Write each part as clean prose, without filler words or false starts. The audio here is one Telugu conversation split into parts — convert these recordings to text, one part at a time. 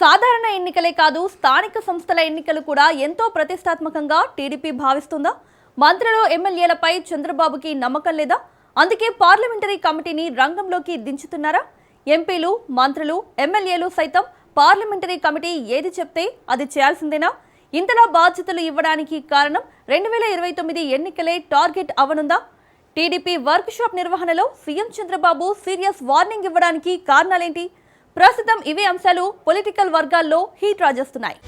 సాధారణ ఎన్నికలే కాదు స్థానిక సంస్థల ఎన్నికలు కూడా ఎంతో ప్రతిష్టాత్మకంగా టీడీపీ భావిస్తుందా? మంత్రులు ఎమ్మెల్యేలపై చంద్రబాబుకి నమ్మకం లేదా? అందుకే పార్లమెంటరీ కమిటీని రంగంలోకి దించుతున్నారా? ఎంపీలు, మంత్రులు, ఎమ్మెల్యేలు సైతం పార్లమెంటరీ కమిటీ ఏది చెప్తే అది చేయాల్సిందేనా? ఇంతలా బాధ్యతలు ఇవ్వడానికి కారణం 2029 ఎన్నికలే టార్గెట్ అవనుందా? టీడీపీ వర్క్ షాప్ నిర్వహణలో సీఎం చంద్రబాబు సీరియస్ వార్నింగ్ ఇవ్వడానికి కారణాలేంటి? ప్రస్తుతం ఇవే అంశాలు పొలిటికల్ వర్గాల్లో హీట్ రాజేస్తున్నాయి.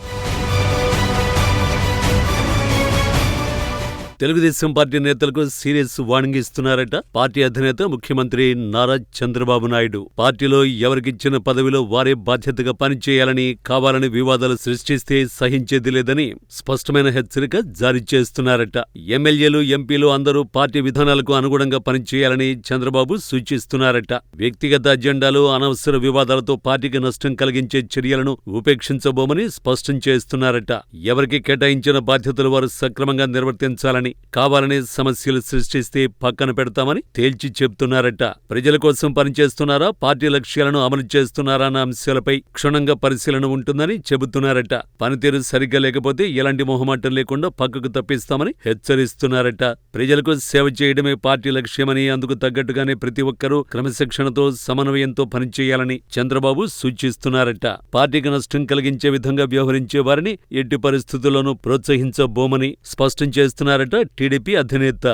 తెలుగుదేశం పార్టీ నేతలకు సీరియస్ వార్నింగ్ ఇస్తున్నారట పార్టీ అధినేత ముఖ్యమంత్రి నారా చంద్రబాబు నాయుడు. పార్టీలో ఎవరికిచ్చిన పదవిలో వారే బాధ్యతగా పనిచేయాలని, కావాలని వివాదాలు సృష్టిస్తే సహించేది లేదని స్పష్టమైన హెచ్చరిక జారీ చేస్తున్నారట. ఎమ్మెల్యేలు, ఎంపీలు అందరూ పార్టీ విధానాలకు అనుగుణంగా పనిచేయాలని చంద్రబాబు సూచిస్తున్నారట. వ్యక్తిగత అజెండాలు, అనవసర వివాదాలతో పార్టీకి నష్టం కలిగించే చర్యలను ఉపేక్షించబోమని స్పష్టం చేస్తున్నారట. ఎవరికి కేటాయించిన బాధ్యతలు వారు సక్రమంగా నిర్వర్తించాలని, కావాలనే సమస్యలు సృష్టిస్తే పక్కన పెడతామని తేల్చి చెబుతున్నారట. ప్రజల కోసం పనిచేస్తున్నారా, పార్టీ లక్ష్యాలను అమలు చేస్తున్నారా అన్న అంశాలపై క్షుణ్ణంగా పరిశీలన ఉంటుందని చెబుతున్నారట. పనితీరు సరిగ్గా లేకపోతే ఎలాంటి మొహమాటం లేకుండా పక్కకు తప్పిస్తామని హెచ్చరిస్తున్నారట. ప్రజలకు సేవ చేయడమే పార్టీ లక్ష్యమని, అందుకు తగ్గట్టుగానే ప్రతి ఒక్కరూ క్రమశిక్షణతో, సమన్వయంతో పనిచేయాలని చంద్రబాబు సూచిస్తున్నారట. పార్టీకి నష్టం కలిగించే విధంగా వ్యవహరించే వారిని ఎట్టి పరిస్థితుల్లోనూ ప్రోత్సహించబోమని స్పష్టం చేస్తున్నారట టీడీపీ అధినేత.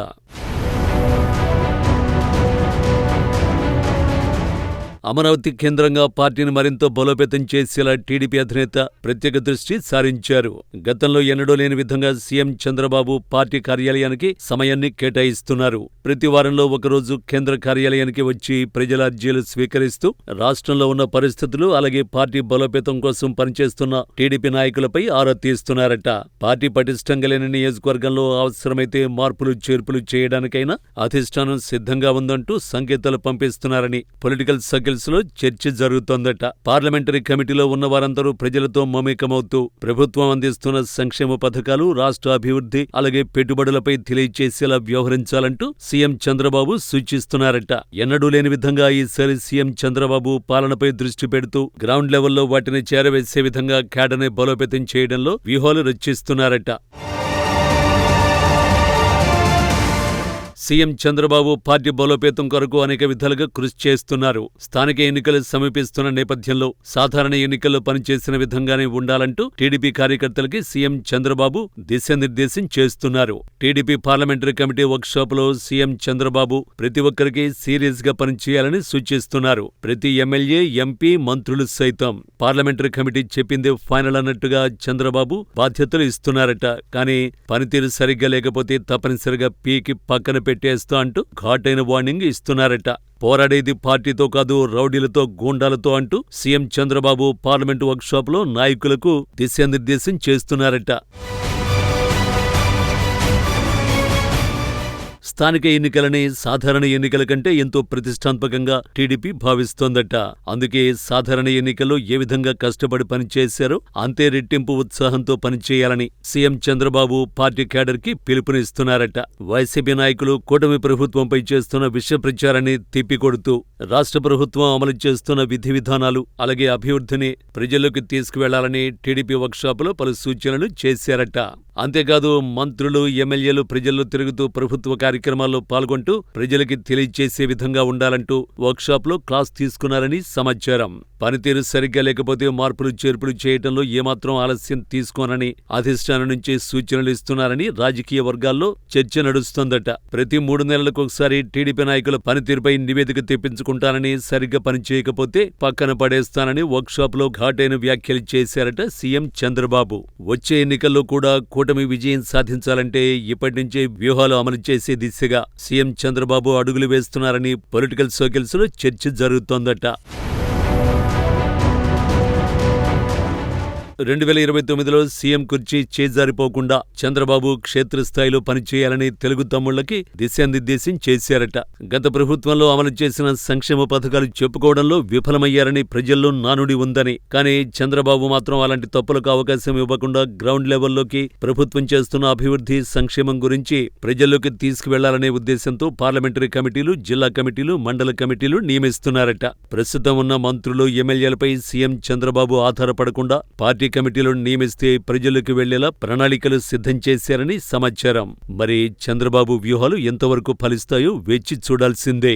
అమరావతి కేంద్రంగా పార్టీని మరింత బలోపేతం చేసేలా టీడీపీ అధినేత ప్రత్యేక దృష్టి సారించారు. గతంలో ఎన్నడూ లేని విధంగా సీఎం చంద్రబాబు పార్టీ కార్యాలయానికి సమయాన్ని కేటాయిస్తున్నారు. ప్రతి వారంలో ఒకరోజు కేంద్ర కార్యాలయానికి వచ్చి ప్రజల అర్జీలు స్వీకరిస్తూ రాష్ట్రంలో ఉన్న పరిస్థితులు, అలాగే పార్టీ బలోపేతం కోసం పనిచేస్తున్న టీడీపీ నాయకులపై ఆరా తీస్తున్నారట. పార్టీ పటిష్టంగా లేని నియోజకవర్గంలో అవసరమైతే మార్పులు, చేర్పులు చేయడానికైనా అధిష్టానం సిద్ధంగా ఉందంటూ సంకేతాలు పంపిస్తున్నారని పొలిటికల్ సర్కిల్స్ లో చర్చ జరుగుతోందట. పార్లమెంటరీ కమిటీలో ఉన్న వారందరూ ప్రజలతో మమేకమవుతూ ప్రభుత్వం అందిస్తున్న సంక్షేమ పథకాలు, రాష్ట్ర అభివృద్ధి, అలాగే పెట్టుబడులపై తెలియచేసేలా వ్యవహరించాలంటూ సీఎం చంద్రబాబు సూచిస్తున్నారట. ఎన్నడూ లేని విధంగా ఈసారి సీఎం చంద్రబాబు పాలనపై దృష్టి పెడుతూ గ్రౌండ్ లెవెల్లో వాటిని చేరవేసే విధంగా క్యాడర్ని బలోపేతం చేయడంలో వ్యూహాలు రచిస్తున్నారట. సీఎం చంద్రబాబు పార్టీ బలోపేతం కొరకు అనేక విధాలుగా కృషి చేస్తున్నారు. స్థానిక ఎన్నికలు సమీపిస్తున్న నేపథ్యంలో సాధారణ ఎన్నికల్లో పనిచేసిన విధంగానే ఉండాలంటూ టీడీపీ కార్యకర్తలకి సీఎం చంద్రబాబు దిశానిర్దేశం చేస్తున్నారు. టీడీపీ పార్లమెంటరీ కమిటీ వర్క్షాపులో సీఎం చంద్రబాబు ప్రతి ఒక్కరికి సీరియస్ గా పనిచేయాలని సూచిస్తున్నారు. ప్రతి ఎమ్మెల్యే, ఎంపీ, మంత్రులు సైతం పార్లమెంటరీ కమిటీ చెప్పిందే ఫైనల్ అన్నట్టుగా చంద్రబాబు బాధ్యతలు ఇస్తున్నారట. కానీ పనితీరు సరిగ్గా లేకపోతే తప్పనిసరిగా పీకి పక్కన పెట్టేస్తా అంటూ ఘాటైన వార్నింగ్ ఇస్తున్నారట. పోరాడేది పార్టీతో కాదు, రౌడీలతో, గూండాలతో అంటూ సీఎం చంద్రబాబు పార్లమెంటు వర్క్షాపులో నాయకులకు దిశానిర్దేశం చేస్తున్నారట. స్థానిక ఎన్నికలని సాధారణ ఎన్నికల కంటే ఎంతో ప్రతిష్టాత్మకంగా టీడీపీ భావిస్తోందట. అందుకే సాధారణ ఎన్నికల్లో ఏ విధంగా కష్టపడి పనిచేశారో అంతే రెట్టింపు ఉత్సాహంతో పనిచేయాలని సీఎం చంద్రబాబు పార్టీ క్యాడర్ కి పిలుపునిస్తున్నారట. వైసీపీ నాయకులు కూటమి ప్రభుత్వంపై చేస్తున్న విష ప్రచారాన్ని తిప్పికొడుతూ రాష్ట్ర ప్రభుత్వం అమలు చేస్తున్న విధి విధానాలు, అలాగే అభివృద్ధిని ప్రజల్లోకి తీసుకువెళ్లాలని టీడీపీ వర్క్షాపులో పలు సూచనలు చేశారట. అంతేకాదు మంత్రులు, ఎమ్మెల్యేలు ప్రజల్లో తిరుగుతూ ప్రభుత్వ కార్యక్రమాల్లో పాల్గొంటూ ప్రజలకి తెలియచేసే విధంగా ఉండాలంటూ వర్క్షాప్లో క్లాస్ తీసుకున్నారని సమాచారం. పనితీరు సరిగ్గా లేకపోతే మార్పులు, చేర్పులు చేయటంలో ఏమాత్రం ఆలస్యం తీసుకోనని అధిష్టానం నుంచి సూచనలు ఇస్తున్నారని రాజకీయ వర్గాల్లో చర్చ నడుస్తోందట. ప్రతి 3 నెలలకు ఒకసారి టీడీపీ నాయకుల పనితీరుపై నివేదిక తెప్పించుకుంటానని, సరిగ్గా పనిచేయకపోతే పక్కన పడేస్తానని వర్క్షాప్లో ఘాటైన వ్యాఖ్యలు చేశారట సీఎం చంద్రబాబు. వచ్చే ఎన్నికల్లో కూడా కూటమి విజయం సాధించాలంటే ఇప్పటి నుంచే వ్యూహాలు అమలు చేసే దిశగా సీఎం చంద్రబాబు అడుగులు వేస్తున్నారని పొలిటికల్ సర్కిల్స్ లో చర్చ జరుగుతోందట. 2029లో సీఎం కుర్చీ చేజారిపోకుండా చంద్రబాబు క్షేత్రస్థాయిలో పనిచేయాలని తెలుగు తమ్ముళ్లకి దిశానిర్దేశం చేశారట. గత ప్రభుత్వంలో అమలు చేసిన సంక్షేమ పథకాలు చెప్పుకోవడంలో విఫలమయ్యారని ప్రజల్లో నానుడి ఉందని, కానీ చంద్రబాబు మాత్రం అలాంటి తప్పులకు అవకాశం ఇవ్వకుండా గ్రౌండ్ లెవెల్లోకి ప్రభుత్వం చేస్తున్న అభివృద్ధి, సంక్షేమం గురించి ప్రజల్లోకి తీసుకువెళ్లాలనే ఉద్దేశంతో పార్లమెంటరీ కమిటీలు, జిల్లా కమిటీలు, మండల కమిటీలు నియమిస్తున్నారట. ప్రస్తుతం ఉన్న మంత్రులు, ఎమ్మెల్యేలపై సీఎం చంద్రబాబు ఆధారపడకుండా పార్టీ కమిటీలను నియమిస్తే ప్రజలకు వెళ్లేలా ప్రణాళికలు సిద్ధం చేశారని సమాచారం. మరి చంద్రబాబు వ్యూహాలు ఎంతవరకు ఫలిస్తాయో వేచి చూడాల్సిందే.